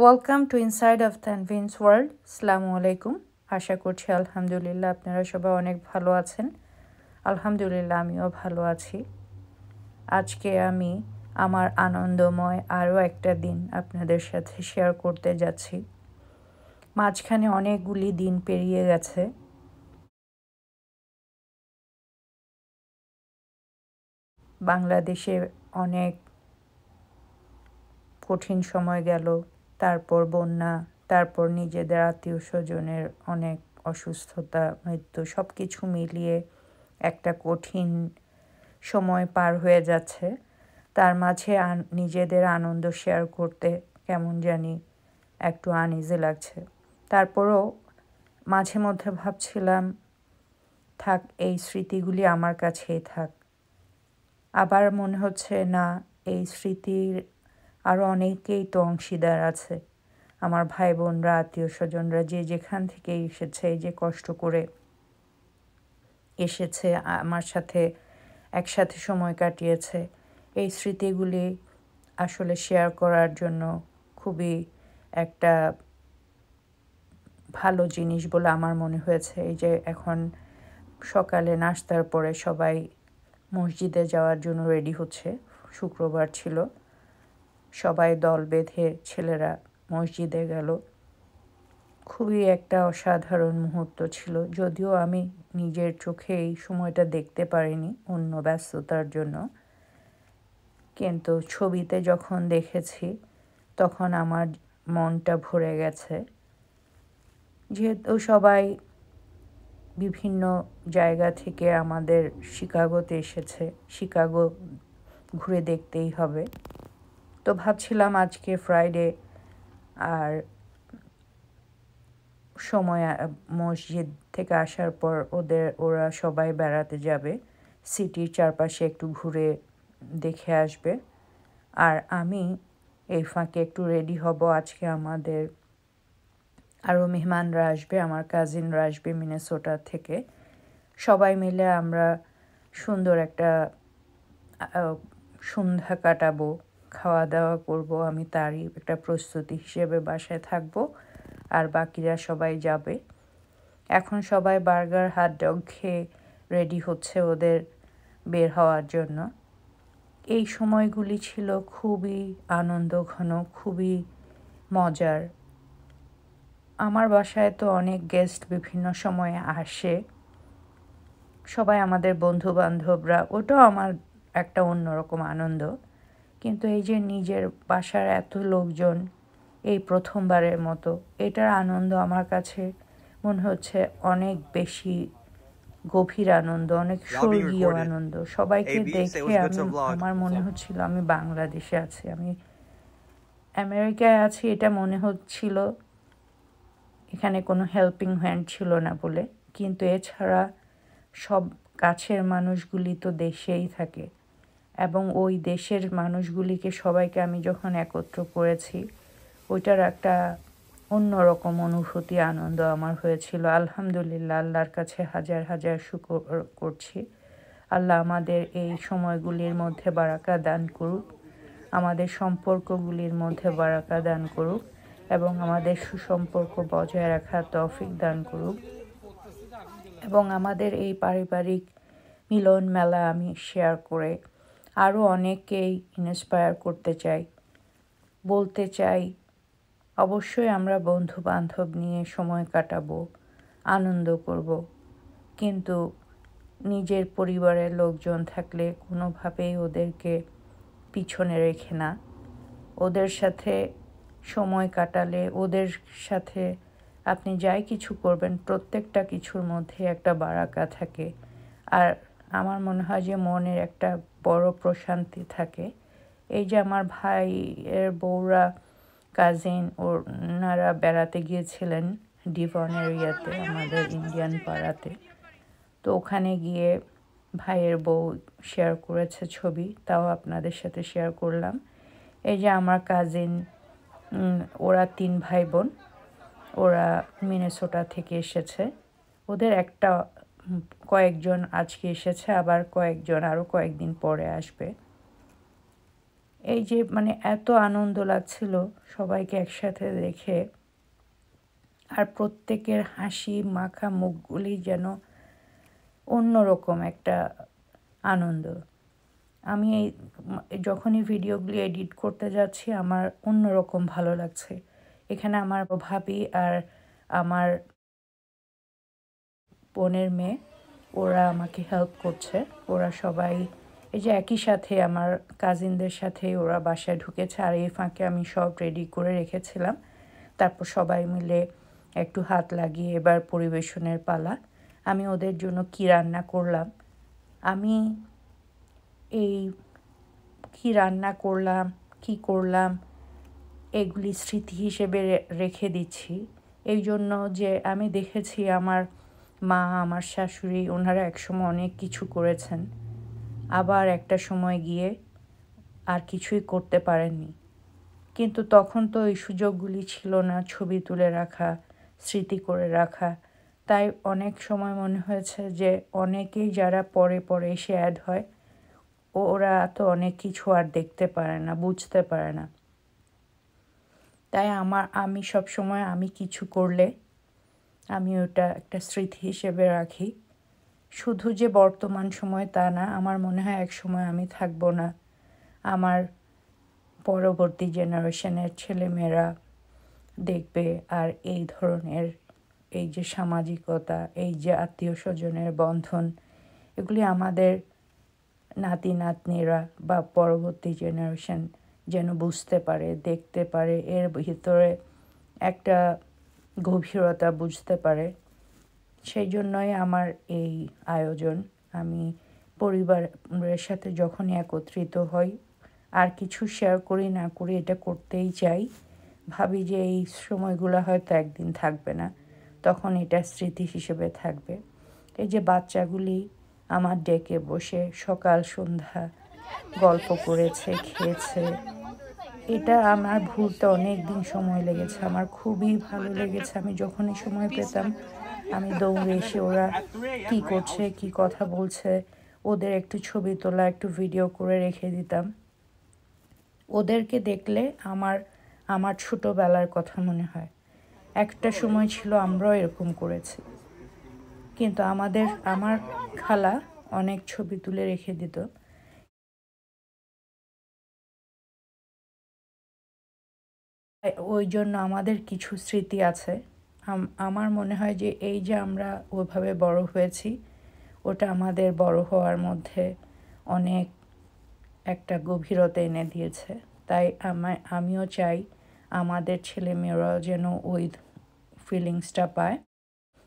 Welcome to inside of Tanvin's world. আসসালামু আলাইকুম। আশা করছি আলহামদুলিল্লাহ আপনারা সবাই অনেক ভালো আছেন। আলহামদুলিল্লাহ আমিও ভালো আছি। আজকে আমি আমার আনন্দময় আরও একটা দিন আপনাদের সাথে শেয়ার করতে যাচ্ছি। মাঝখানে অনেকগুলি দিন পেরিয়ে গেছে। বাংলাদেশে অনেক কঠিন সময় গেল, তারপর বন্যা, তারপর নিজেদের আত্মীয় স্বজনের অনেক অসুস্থতা, মৃত্যু, সব কিছু মিলিয়ে একটা কঠিন সময় পার হয়ে যাচ্ছে। তার মাঝে নিজেদের আনন্দ শেয়ার করতে কেমন জানি একটু আনইজি লাগছে। তারপরও মাঝে মধ্যে ভাবছিলাম থাক, এই স্মৃতিগুলি আমার কাছেই থাক। আবার মনে হচ্ছে না, এই স্মৃতির আরও অনেকেই তো অংশীদার আছে। আমার ভাই বোনরা, আত্মীয় স্বজনরা, যে যেখান থেকে এসেছে, এই যে কষ্ট করে এসেছে আমার সাথে একসাথে সময় কাটিয়েছে, এই স্মৃতিগুলি আসলে শেয়ার করার জন্য খুবই একটা ভালো জিনিস বলে আমার মনে হয়েছে। এই যে এখন সকালে নাস্তার পরে সবাই মসজিদে যাওয়ার জন্য রেডি হচ্ছে। শুক্রবার ছিল, সবাই দল বেঁধে ছেলেরা মসজিদে গেল। খুবই একটা অসাধারণ মুহূর্ত ছিল, যদিও আমি নিজের চোখে এই সময়টা দেখতে পারিনি অন্য ব্যস্ততার জন্য, কিন্তু ছবিতে যখন দেখেছি তখন আমার মনটা ভরে গেছে। যেহেতু সবাই বিভিন্ন জায়গা থেকে আমাদের শিকাগোতে এসেছে, শিকাগো ঘুরে দেখতেই হবে। তো ভাবছিলাম আজকে ফ্রাইডে, আর সময় মসজিদ থেকে আসার পর ওরা সবাই বেড়াতে যাবে, সিটির চারপাশে একটু ঘুরে দেখে আসবে। আর আমি এই ফাঁকে একটু রেডি হব। আজকে আমাদের আরও মেহমানরা আসবে, আমার কাজিনরা আসবে মিনেসোটা থেকে। সবাই মিলে আমরা সুন্দর একটা সন্ধ্যা কাটাবো, খাওয়া দাওয়া করব। আমি তারই একটা প্রস্তুতি হিসেবে বাসায় থাকবো, আর বাকিরা সবাই যাবে। এখন সবাই বার্গার, হটডগ খেয়ে রেডি হচ্ছে ওদের বের হওয়ার জন্য। এই সময়গুলি ছিল খুবই আনন্দঘন, খুবই মজার। আমার বাসায় তো অনেক গেস্ট বিভিন্ন সময়ে আসে, সবাই আমাদের বন্ধু বান্ধবরা, ওটাও আমার একটা অন্যরকম আনন্দ। কিন্তু এই যে নিজের বাসার এত লোকজন এই প্রথমবারের মতো, এটার আনন্দ আমার কাছে মনে হচ্ছে অনেক বেশি গভীর আনন্দ, অনেক স্বর্গীয় আনন্দ। সবাইকে দেখে আমার মনে হচ্ছিল আমি বাংলাদেশে আছি, আমি আমেরিকায় আছি। এটা মনে হচ্ছিল, এখানে কোনো হেল্পিং হ্যান্ড ছিল না বলে। কিন্তু এছাড়া সব কাছের মানুষগুলি তো দেশেই থাকে, এবং ওই দেশের মানুষগুলিকে সবাইকে আমি যখন একত্র করেছি, ওইটার একটা অন্যরকম অনুভূতি, আনন্দ আমার হয়েছিল। আলহামদুলিল্লাহ, আল্লাহর কাছে হাজার হাজার শুকর করছি। আল্লাহ আমাদের এই সময়গুলির মধ্যে বারাকা দান করুক, আমাদের সম্পর্কগুলির মধ্যে বারাকা দান করুক, এবং আমাদের সুসম্পর্ক বজায় রাখার তৌফিক দান করুক। এবং আমাদের এই পারিবারিক মিলন মেলা আমি শেয়ার করে আরও অনেককেই ইন্সপায়ার করতে চাই, বলতে চাই অবশ্যই আমরা বন্ধু বান্ধব নিয়ে সময় কাটাবো, আনন্দ করব, কিন্তু নিজের পরিবারের লোকজন থাকলে কোনোভাবেই ওদেরকে পিছনে রেখে না। ওদের সাথে সময় কাটালে, ওদের সাথে আপনি যাই কিছু করবেন, প্রত্যেকটা কিছুর মধ্যে একটা বারাকা থাকে। আর আমার মনে হয় যে মনের একটা বড় প্রশান্তি থাকে। এই যে আমার ভাইয়ের বউরা, কাজিন, ওনারা বেড়াতে গিয়েছিলেন ডিভন এরিয়াতে, আমাদের ইন্ডিয়ান পাড়াতে। তো ওখানে গিয়ে ভাইয়ের বউ শেয়ার করেছে ছবি, তাও আপনাদের সাথে শেয়ার করলাম। এই যে আমার কাজিন, ওরা 3 ভাই বোন, ওরা মিনেসোটা থেকে এসেছে। ওদের একটা কয়েকজন আজকে এসেছে, আবার কয়েকজন আরও কয়েকদিন পরে আসবে। এই যে মানে এত আনন্দ লাগছিল সবাইকে একসাথে দেখে, আর প্রত্যেকের হাসি মাখা মুখগুলি যেন অন্যরকম একটা আনন্দ। আমি যখনই ভিডিওগুলি এডিট করতে যাচ্ছি আমার অন্যরকম ভালো লাগছে। এখানে আমার ভাবি আর আমার বোনের মেয়ে ওরা আমাকে হেল্প করছে। ওরা সবাই এই যে একই সাথে আমার কাজিনদের সাথে ওরা বাসায় ঢুকেছে, আর এই ফাঁকে আমি সব রেডি করে রেখেছিলাম। তারপর সবাই মিলে একটু হাত লাগিয়ে এবার পরিবেশনের পালা। আমি ওদের জন্য কী রান্না করলাম, আমি এই কী রান্না করলাম, কী করলাম, এগুলি স্মৃতি হিসেবে রেখে দিচ্ছি। এই জন্য যে আমি দেখেছি আমার মা, আমার শাশুড়ি ওনারা একসময় অনেক কিছু করেছেন, আবার একটা সময় গিয়ে আর কিছুই করতে পারেননি। কিন্তু তখন তো এই সুযোগগুলি ছিল না ছবি তুলে রাখা, স্মৃতি করে রাখা। তাই অনেক সময় মনে হয়েছে যে অনেকেই যারা পরে পরে এসে অ্যাড হয় ওরা তো অনেক কিছু আর দেখতে পারে না, বুঝতে পারে না। তাই আমি সব সময় আমি কিছু করলে আমি ওটা একটা স্মৃতি হিসেবে রাখি। শুধু যে বর্তমান সময় তা না, আমার মনে হয় এক সময় আমি থাকবো না, আমার পরবর্তী জেনারেশনের ছেলেমেয়েরা দেখবে আর এই ধরনের এই যে সামাজিকতা, এই যে আত্মীয় স্বজনের বন্ধন, এগুলি আমাদের নাতি নাতনিরা বা পরবর্তী জেনারেশন যেন বুঝতে পারে, দেখতে পারে, এর ভিতরে একটা গভীরতা বুঝতে পারে। সেই জন্যই আমার এই আয়োজন। আমি পরিবারের সাথে যখনই একত্রিত হই আর কিছু শেয়ার করি না করি এটা করতেই চাই। ভাবি যে এই সময়গুলো হয়তো একদিন থাকবে না, তখন এটা স্মৃতি হিসেবে থাকবে। এই যে বাচ্চাগুলি আমার ডেকে বসে সকাল সন্ধ্যা গল্প করেছে, খেয়েছে, এটা আমার ভুলতে অনেক দিন সময় লেগেছে। আমার খুবই ভালো লেগেছে। আমি যখনই সময় পেতাম আমি দৌড়ে এসে ওরা কী করছে, কী কথা বলছে, ওদের একটু ছবি তোলা, একটু ভিডিও করে রেখে দিতাম। ওদেরকে দেখলে আমার ছোটোবেলার কথা মনে হয়। একটা সময় ছিল আমরাও এরকম করেছি। কিন্তু আমার খালা অনেক ছবি তুলে রেখে দিত। ওই জন্য আমাদের কিছু স্মৃতি আছে। আমার মনে হয় যে এই যে আমরা ওইভাবে বড় হয়েছি, ওটা আমাদের বড় হওয়ার মধ্যে অনেক একটা গভীরতা এনে দিয়েছে। তাই আমিও চাই আমাদের ছেলেমেয়েরাও যেন ওই ফিলিংসটা পায়।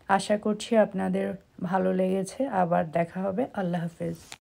আশা করছি আপনাদের ভালো লেগেছে। আবার দেখা হবে। আল্লাহ হাফেজ।